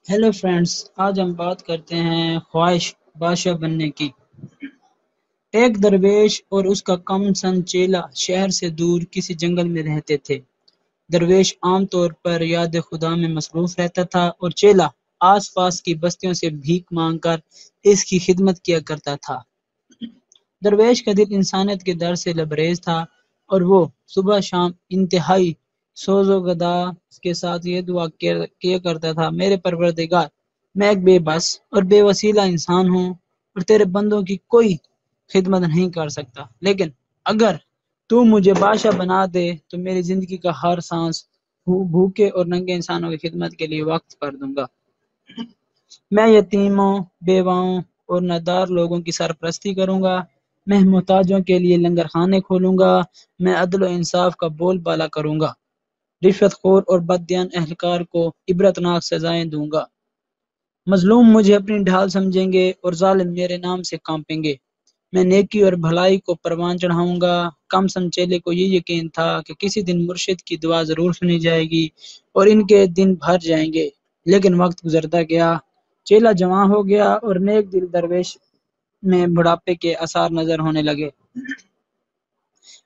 Hello friends. आज हम बात करते हैं ख्वाहिश बादशाह बनने की। एक दरवेश और उसका कम सन चेला शहर से दूर किसी जंगल में रहते थे। दरवेश आम तौर पर याद खुदा में मसरूफ रहता था और चेला आस पास की बस्तियों से भीख मांगकर इसकी खिदमत किया करता था। दरवेश का दिल इंसानियत के दर से लबरेज था और वो सुबह शाम इंतहाई सोजो गदा के साथ ये दुआ किया करता था, मेरे परवरदिगार, मैं एक बेबस और बेवसीला इंसान हूँ और तेरे बंदों की कोई खिदमत नहीं कर सकता, लेकिन अगर तू मुझे बादशाह बना दे तो मेरी जिंदगी का हर सांस भूखे और नंगे इंसानों की खिदमत के लिए वक्त कर दूंगा। मैं यतीमों, बेवाओं और नादार लोगों की सरपरस्ती करूंगा। मैं मोहताजों के लिए लंगर खाने खोलूंगा। मैं अदल व इंसाफ का बोलबाला करूंगा। रिश्वतखोर और बददियान अहलकार को इबरतनाक सजाएं दूंगा। मजलूम मुझे अपनी ढाल समझेंगे और जालिम मेरे नाम से कांपेंगे। मैं नेकी और भलाई को परवान चढ़ाऊंगा। कम सम चेले को ये यकीन था कि किसी दिन मुर्शिद की दुआ जरूर सुनी जाएगी और इनके दिन भर जाएंगे। लेकिन वक्त गुजरता गया, चेला जवां हो गया और नेक दिल दरवेश में बुढ़ापे के आसार नजर होने लगे।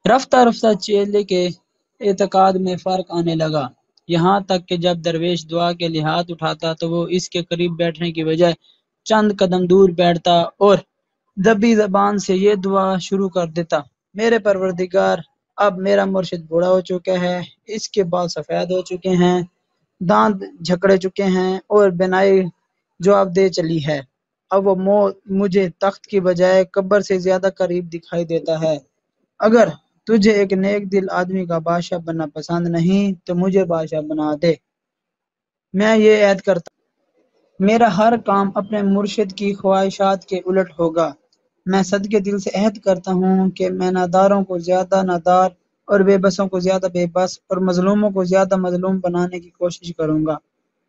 रफ्ता रफ्ता चेले के एतकाद में फर्क आने लगा, यहाँ तक कि जब दरवेश दुआ के लिए हाथ उठाता तो वो इसके करीब बैठने की बजाय चंद कदम दूर बैठता और दबी जबान से ये दुआ शुरू कर देता। मेरे परवरदिगार, अब मेरा मुर्शिद बूढ़ा हो चुका है, इसके बाल सफ़ेद हो चुके हैं, दांत झकड़े चुके हैं और बिनाई जवाब दे चली है। अब वो मौत मुझे तख्त की बजाय कब्र से ज्यादा करीब दिखाई देता है। अगर तुझे एक नेक दिल आदमी का बादशाह बनना पसंद नहीं तो मुझे बादशाह बना दे। मैं ये ऐद करता, मेरा हर काम अपने मुर्शिद की ख्वाहिशात के उलट होगा। मैं सदके दिल से अहद करता हूँ कि मैं नादारों को ज्यादा नादार और बेबसों को ज्यादा बेबस और मजलूमों को ज्यादा मजलूम बनाने की कोशिश करूंगा।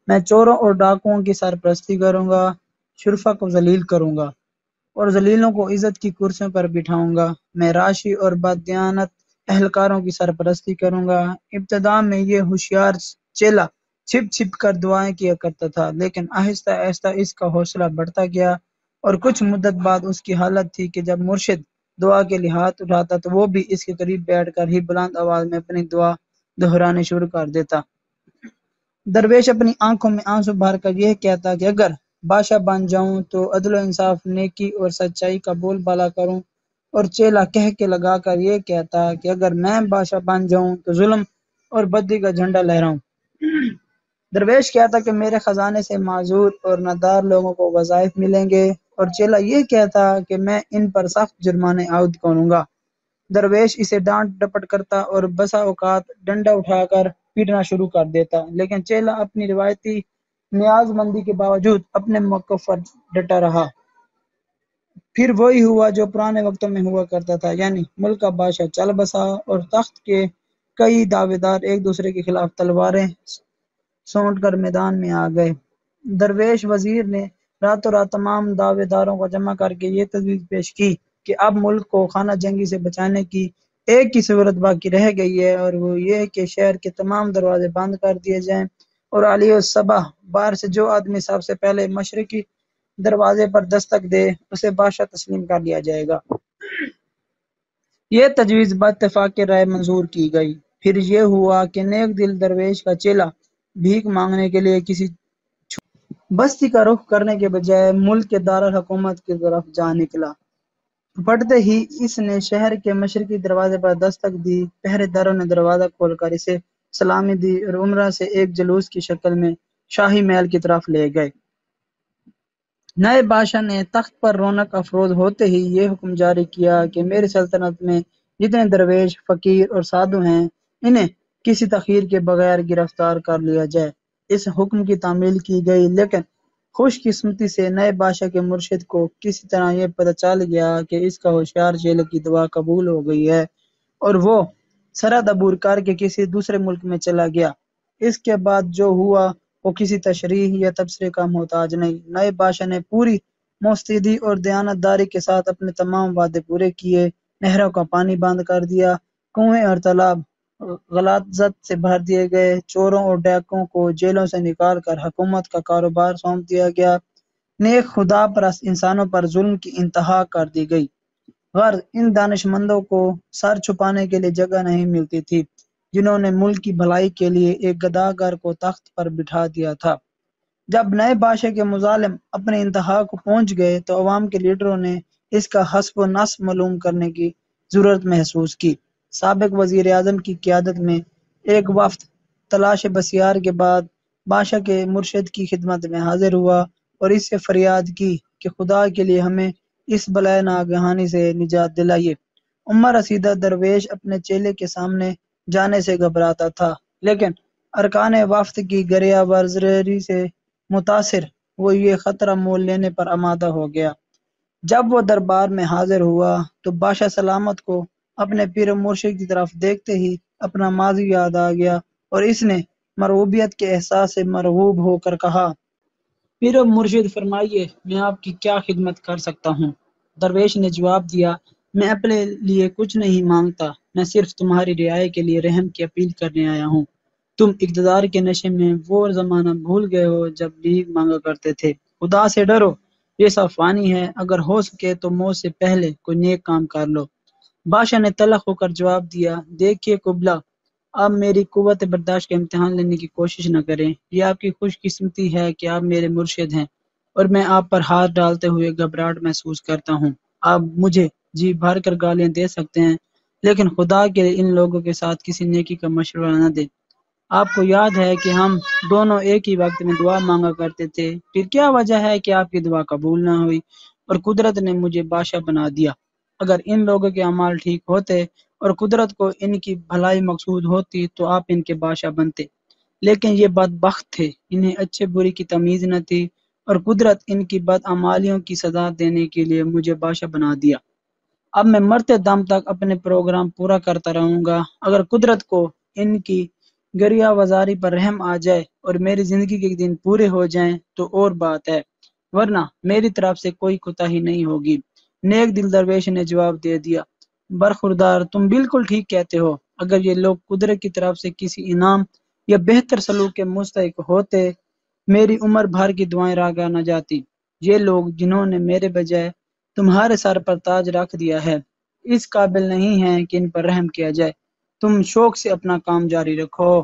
मैं चोरों और डाकुओं की सरपरस्ती करूंगा, शुरफा को जलील करूंगा और जलीलों को इज्जत की कुर्सियों पर बिठाऊंगा। मैं राशि और बददियानत अहलकारों की सरपरस्ती करूंगा। इब्तदा में ये होशियार चेला छिप छिप कर दुआएं किया करता था, लेकिन आहिस्ता आहिस्ता इसका हौसला बढ़ता गया और कुछ मुद्दत बाद उसकी हालत थी कि जब मुर्शिद दुआ के लिए हाथ उठाता तो वो भी इसके करीब बैठकर ही बुलंद आवाज में अपनी दुआ दोहरानी शुरू कर देता। दरवेश अपनी आंखों में आंसू भरकर यह कहता कि अगर बादशाह बन जाऊं तो अदल व इंसाफ, नेकी और सच्चाई का बोलबाला करूं, और चेला कह के लगाकर यह कहता कि अगर मैं बादशाह बन जाऊं तो जुल्म और बद्दी का झंडा लहराऊं। दरवेश कहता कि मेरे खजाने से माजूर और नादार लोगों को वज़ाइफ मिलेंगे, और चेला यह कहता कि मैं इन पर सख्त जुर्माने आयद करूंगा। दरवेश इसे डांट डपट करता और बसा औकात डंडा उठाकर पीटना शुरू कर देता, लेकिन चेला अपनी रिवायती नियाजमंदी के बावजूद अपने मौक़िफ़ पर डटा रहा। फिर वही हुआ जो पुराने वक्तों में हुआ करता था, यानी मुल्क का बादशाह चल बसा और तख्त के कई दावेदार एक दूसरे के खिलाफ तलवारें सौंट कर मैदान में आ गए। दरवेश वजीर ने रातों रात तमाम दावेदारों को जमा करके ये तजवीज़ पेश की कि अब मुल्क को खाना जंगी से बचाने की एक ही सूरत बाकी रह गई है, और वो ये है कि शहर के तमाम दरवाजे बंद कर दिए जाएं और अली और सबा बाहर से जो आदमी सबसे पहले मशरकी दरवाजे पर दस्तक दे उसे बादशाह तस्लीम कर लिया जाएगा। ये तजवीज़ बइत्तेफ़ाक़ राय मंजूर की गई। फिर ये हुआ कि नेक दिल दरवेश का चेला भीख मांगने के लिए किसी बस्ती का रुख करने के बजाय मुल्क के दारुल हुकूमत की तरफ जा निकला। पड़ते ही इसने शहर के मशरकी दरवाजे पर दस्तक दी। पहरेदारों ने दरवाजा खोलकर इसे सलामी दी और उमरा से एक जुलूस की शक्ल में शाही महल की तरफ ले गए। नए बादशाह ने तख्त पर रौनक अफरोज होते ही ये हुक्म जारी किया कि मेरी सल्तनत में जितने दरवेश, फकीर और साधु हैं, इन्हें किसी तखीर के बगैर गिरफ्तार कर लिया जाए। इस हुक्म की तामील की गई, लेकिन खुशकिस्मती से नए बादशाह के मुर्शिद को किसी तरह यह पता चल गया कि इसका होशियार चेले की दुआ कबूल हो गई है और वो सरहद अबूर करके किसी दूसरे मुल्क में चला गया। इसके बाद जो हुआ वो किसी तशरीह या तबसरे का मोहताज नहीं। नए बादशाह ने पूरी मुस्तैदी और दयानतदारी के साथ अपने तमाम वादे पूरे किए। नहरों का पानी बंद कर दिया, कुएं और तालाब غلاظت سے بھر دیے گئے، چوروں اور ڈاکوؤں کو جیلوں سے نکال کر حکومت کا کاروبار سونپ دیا گیا، نیک خدا پرست انسانوں پر ظلم کی انتہا کر دی گئی۔ غرض ان دانش مندوں کو سر چھپانے کے لیے جگہ نہیں ملتی تھی، جنہوں نے ملک کی بھلائی کے لیے ایک گداگر کو تخت پر بٹھا دیا تھا۔ جب نئے بادشاہ کے مظالم اپنے انتہا کو پہنچ گئے تو عوام کے لیڈروں نے اس کا حسب و نصب معلوم کرنے کی ضرورت محسوس کی۔ سابق وزیر اعظم کی قیادت میں ایک وفد تلاش بسیار کے بعد بادشاہ کے مرشد کی خدمت میں حاضر ہوا اور اس سے فریاد کی کہ خدا کے لیے ہمیں اس بلائے ناگہانی سے نجات دلائیے۔ عمر رسیدہ درویش اپنے چیلے کے سامنے جانے سے گھبراتا تھا، لیکن ارکان وفد کی گریہ ورزری سے متاثر وہ یہ خطرہ مول لینے پر آمادہ ہو گیا۔ جب وہ دربار میں حاضر ہوا تو بادشاہ سلامت کو اپنے پیر و مرشد کی طرف دیکھتے ہی اپنا ماضی یاد آ گیا اور اس نے مرغوبیت کے احساس سے مرغوب ہو کر کہا، پیر و مرشد فرمائیے، میں آپ کی کیا خدمت کر سکتا ہوں؟ درویش نے جواب دیا، میں اپنے لیے کچھ نہیں مانگتا، میں صرف تمہاری رعایا کے لیے رحم کی اپیل کرنے آیا ہوں۔ تم اقتدار کے نشے میں وہ زمانہ بھول گئے ہو جب بھیک مانگا کرتے تھے۔ خدا سے ڈرو، یہ سب فانی ہے، اگر ہو سکے تو موت سے پہلے کوئی نیک کام کر لو۔ بادشاہ نے تلخ ہو کر جواب دیا، دیکھیے قبلہ، آپ میری قوت برداشت کا امتحان لینے کی کوشش نہ کریں، یہ آپ کی خوش قسمتی ہے کہ آپ میرے مرشد ہیں اور میں آپ پر ہاتھ ڈالتے ہوئے گھبراہٹ محسوس کرتا ہوں۔ آپ مجھے جی بھر کر گالیاں دے سکتے ہیں، لیکن خدا کے لیے ان لوگوں کے ساتھ کسی نیکی کا مشورہ نہ دیں۔ آپ کو یاد ہے کہ ہم دونوں ایک ہی وقت میں دعا مانگا کرتے تھے، پھر کیا وجہ ہے کہ آپ کی دعا قبول نہ ہوئی اور قدرت نے مجھے بادشاہ بنا دیا؟ اگر ان لوگوں کے اعمال ٹھیک ہوتے اور قدرت کو ان کی بھلائی مقصود ہوتی تو آپ ان کے بادشاہ بنتے، لیکن یہ بدبخت تھے، انہیں اچھے بری کی تمیز نہ تھی اور قدرت ان کی بدعمالیوں کی سزا دینے کے لیے مجھے بادشاہ بنا دیا۔ اب میں مرتے دم تک اپنے پروگرام پورا کرتا رہوں گا۔ اگر قدرت کو ان کی گریہ وزاری پر رحم آ جائے اور میری زندگی کے دن پورے ہو جائیں تو اور بات ہے، ورنہ میری طرف سے کوئی کوتاہی نہیں ہوگی۔ نیک دل درویش نے جواب دے دیا، برخوردار، تم بالکل ٹھیک کہتے ہو، اگر یہ لوگ قدرت کی طرف سے کسی انعام یا بہتر سلوک کے مستحق ہوتے، میری عمر بھر کی دعائیں راگا نہ جاتی۔ یہ لوگ جنہوں نے میرے بجائے تمہارے سر پر تاج رکھ دیا ہے، اس قابل نہیں ہیں کہ ان پر رحم کیا جائے۔ تم شوق سے اپنا کام جاری رکھو۔